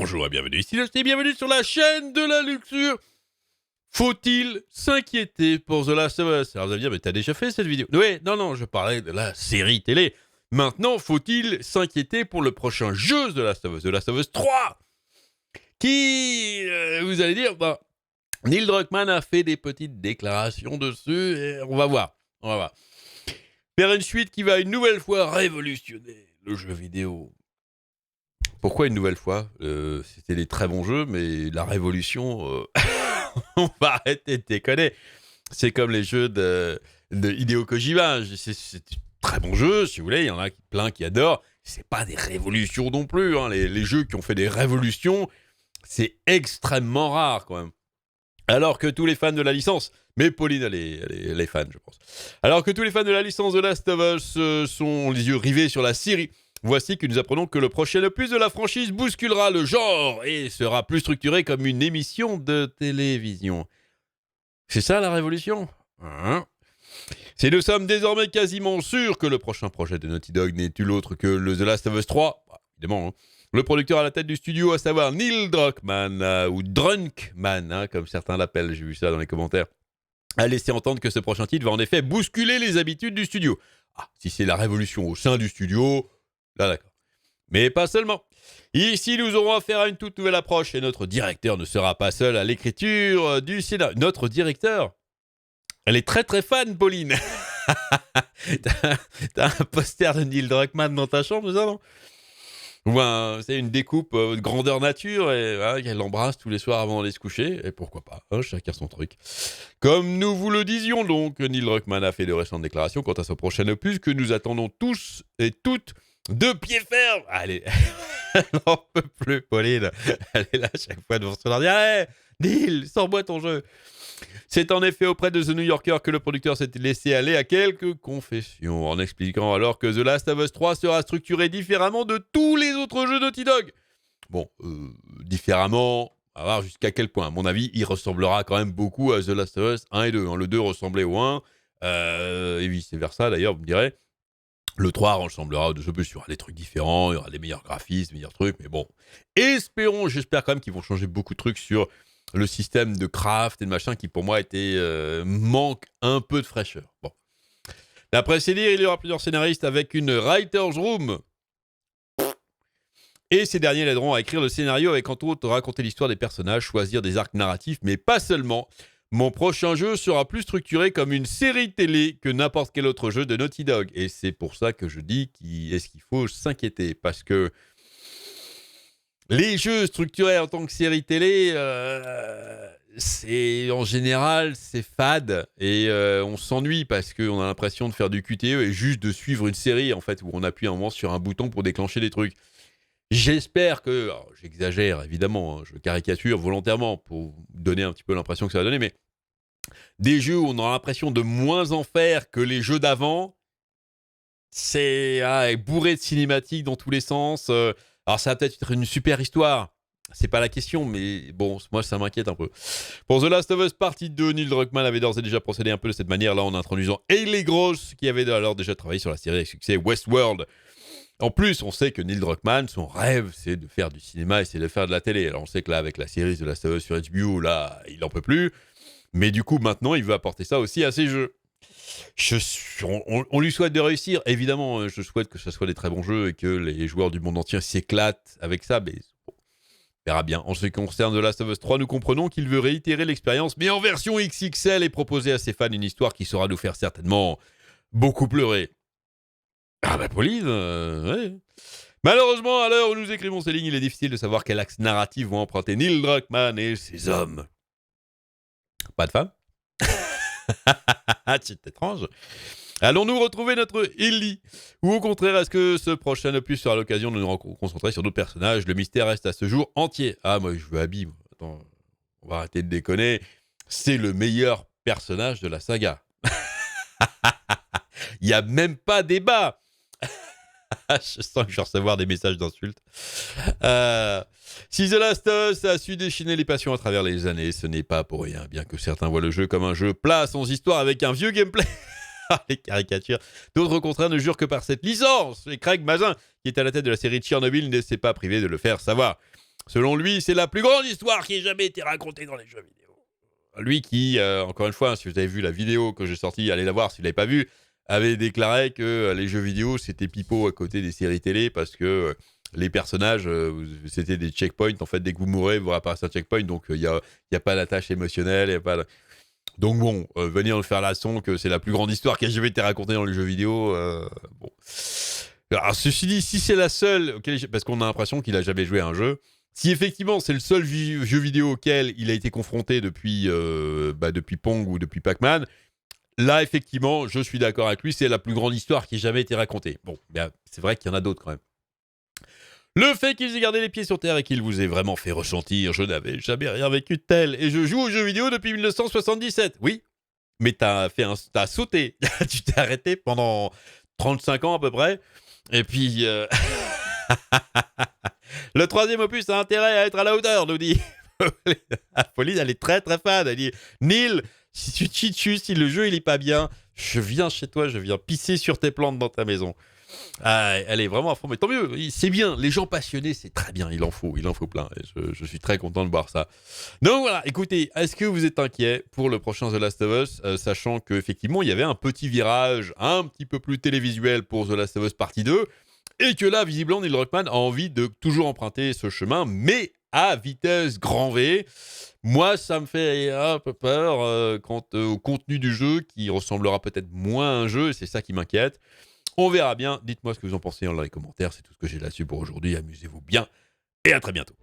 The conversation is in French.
Bonjour et bienvenue ici, et bienvenue sur la chaîne de la luxure. Faut-il s'inquiéter pour The Last of Us? Alors vous allez me dire, mais t'as déjà fait cette vidéo? Oui, non, je parlais de la série télé. Maintenant, faut-il s'inquiéter pour le prochain jeu The Last of Us, The Last of Us 3? Qui, vous allez dire, Neil Druckmann a fait des petites déclarations dessus, et on va voir. Faire une suite qui va une nouvelle fois révolutionner le jeu vidéo. Pourquoi une nouvelle fois? C'était des très bons jeux, mais la révolution, on va arrêter de déconner. C'est comme les jeux de Hideo Kojima. C'est très bons jeux, si vous voulez. Il y en a plein qui adorent. C'est pas des révolutions non plus. Hein. Les jeux qui ont fait des révolutions, c'est extrêmement rare quand même. Alors que tous les fans de la licence, mais Pauline, elle est fan, je pense. Alors que tous les fans de la licence The Last of Us sont les yeux rivés sur la série, voici que nous apprenons que le prochain opus de la franchise bousculera le genre et sera plus structuré comme une émission de télévision. C'est ça la révolution, hein? Si nous sommes désormais quasiment sûrs que le prochain projet de Naughty Dog n'est nul autre que le The Last of Us 3, évidemment, hein. Le producteur à la tête du studio, à savoir Neil Druckmann, ou Drunkman, hein, comme certains l'appellent, j'ai vu ça dans les commentaires, a laissé entendre que ce prochain titre va en effet bousculer les habitudes du studio. Ah, si c'est la révolution au sein du studio, là d'accord. Mais pas seulement. Ici, nous aurons affaire à une toute nouvelle approche et notre directeur ne sera pas seul à l'écriture du scénario. Notre directeur, elle est très très fan, Pauline. T'as un poster de Neil Druckmann dans ta chambre, ça, non? Ou c'est une découpe de grandeur nature et qu'elle l'embrasse tous les soirs avant d'aller se coucher. Et pourquoi pas, hein, chacun son truc. Comme nous vous le disions donc, Neil Druckmann a fait de récentes déclarations quant à son prochain opus que nous attendons tous et toutes de pied ferme. Allez, elle n'en peut plus, Pauline. Elle est là chaque fois devant son ordi. Allez, Neil, sors-moi ton jeu. C'est en effet auprès de The New Yorker que le producteur s'est laissé aller à quelques confessions, en expliquant alors que The Last of Us 3 sera structuré différemment de tous les autres jeux Naughty Dog. Bon, différemment, à voir jusqu'à quel point. À mon avis, il ressemblera quand même beaucoup à The Last of Us 1 et 2. Hein. Le 2 ressemblait au 1, et vice-versa d'ailleurs, vous me direz. Le 3 ressemblera de ce plus, il y aura des trucs différents, il y aura des meilleurs graphismes, des meilleurs trucs, mais bon. J'espère quand même qu'ils vont changer beaucoup de trucs sur le système de craft et de machin qui pour moi manque un peu de fraîcheur. Bon. D'après ces dires, il y aura plusieurs scénaristes avec une writer's room. Et ces derniers l'aideront à écrire le scénario avec entre autres raconter l'histoire des personnages, choisir des arcs narratifs, mais pas seulement. Mon prochain jeu sera plus structuré comme une série télé que n'importe quel autre jeu de Naughty Dog. Et c'est pour ça que je dis qu'il faut s'inquiéter. Parce que les jeux structurés en tant que série télé, en général, c'est fade. Et on s'ennuie parce qu'on a l'impression de faire du QTE et juste de suivre une série, en fait, où on appuie un moment sur un bouton pour déclencher des trucs. J'espère que, alors, j'exagère évidemment, hein, je caricature volontairement pour donner un petit peu l'impression que ça va donner, mais des jeux où on a l'impression de moins en faire que les jeux d'avant, c'est bourré de cinématiques dans tous les sens. Alors ça va peut-être être une super histoire, c'est pas la question, mais bon, moi ça m'inquiète un peu. Pour The Last of Us Partie 2, Neil Druckmann avait d'ores et déjà procédé un peu de cette manière, là en introduisant Hayley Gross, qui avait alors déjà travaillé sur la série avec succès Westworld. En plus, on sait que Neil Druckmann, son rêve, c'est de faire du cinéma et c'est de faire de la télé. Alors on sait que là, avec la série The Last of Us sur HBO, là, il n'en peut plus. Mais du coup, maintenant, il veut apporter ça aussi à ses jeux. On lui souhaite de réussir. Évidemment, je souhaite que ce soit des très bons jeux et que les joueurs du monde entier s'éclatent avec ça. Mais bon, on verra bien. En ce qui concerne The Last of Us 3, nous comprenons qu'il veut réitérer l'expérience, mais en version XXL et proposer à ses fans une histoire qui saura nous faire certainement beaucoup pleurer. Ah bah Pauline, ouais. Malheureusement, à l'heure où nous écrivons ces lignes, il est difficile de savoir quel axe narratif vont emprunter Neil Druckmann et ses hommes. Pas de femme? C'est étrange. Allons-nous retrouver notre Ellie? Ou au contraire, est-ce que ce prochain opus sera l'occasion de nous concentrer sur d'autres personnages? Le mystère reste à ce jour entier. Ah, moi je veux Abby. Attends, on va arrêter de déconner. C'est le meilleur personnage de la saga. Il n'y a même pas débat. Je sens que je vais recevoir des messages d'insultes. Si The Last of Us a su déchaîner les passions à travers les années, ce n'est pas pour rien. Bien que certains voient le jeu comme un jeu plat sans histoire avec un vieux gameplay. Les caricatures. D'autres, au contraire, ne jurent que par cette licence. Et Craig Mazin, qui est à la tête de la série Tchernobyl, ne s'est pas privé de le faire savoir. Selon lui, c'est la plus grande histoire qui ait jamais été racontée dans les jeux vidéo. Lui qui, encore une fois, si vous avez vu la vidéo que j'ai sortie, allez la voir si vous ne l'avez pas vue, avait déclaré que les jeux vidéo, c'était pipeau à côté des séries télé parce que les personnages, c'était des checkpoints. En fait, dès que vous mourrez, vous réapparaissez un checkpoint. Donc, il n'y a pas d'attache émotionnelle. Y a pas de... Donc, bon, venir nous faire la son que c'est la plus grande histoire qui a jamais été racontée dans les jeux vidéo, bon. Alors, ceci dit, si c'est la seule, parce qu'on a l'impression qu'il n'a jamais joué à un jeu, si effectivement c'est le seul jeu vidéo auquel il a été confronté depuis Pong ou depuis Pac-Man, là effectivement je suis d'accord avec lui, c'est la plus grande histoire qui ait jamais été racontée. Bon, bien, c'est vrai qu'il y en a d'autres quand même. Le fait qu'ils aient gardé les pieds sur terre et qu'ils vous aient vraiment fait ressentir, je n'avais jamais rien vécu de tel, et je joue aux jeux vidéo depuis 1977. Oui, mais t'as sauté, tu t'es arrêté pendant 35 ans à peu près, et puis... Le troisième opus a intérêt à être à la hauteur, nous dit Pauline. Elle est très très fan. Elle dit Neil, si tu te chies, si le jeu il est pas bien, je viens chez toi, je viens pisser sur tes plantes dans ta maison. Ah, elle est vraiment à fond, mais tant mieux, c'est bien. Les gens passionnés, c'est très bien, il en faut plein. Et je suis très content de voir ça. Donc voilà, écoutez, est-ce que vous êtes inquiet pour le prochain The Last of Us, sachant qu'effectivement, il y avait un petit virage un petit peu plus télévisuel pour The Last of Us partie 2, et que là, visiblement, Neil Druckmann a envie de toujours emprunter ce chemin, mais à vitesse grand V. Moi, ça me fait un peu peur quant au contenu du jeu, qui ressemblera peut-être moins à un jeu, et c'est ça qui m'inquiète. On verra bien. Dites-moi ce que vous en pensez dans les commentaires. C'est tout ce que j'ai là-dessus pour aujourd'hui. Amusez-vous bien et à très bientôt.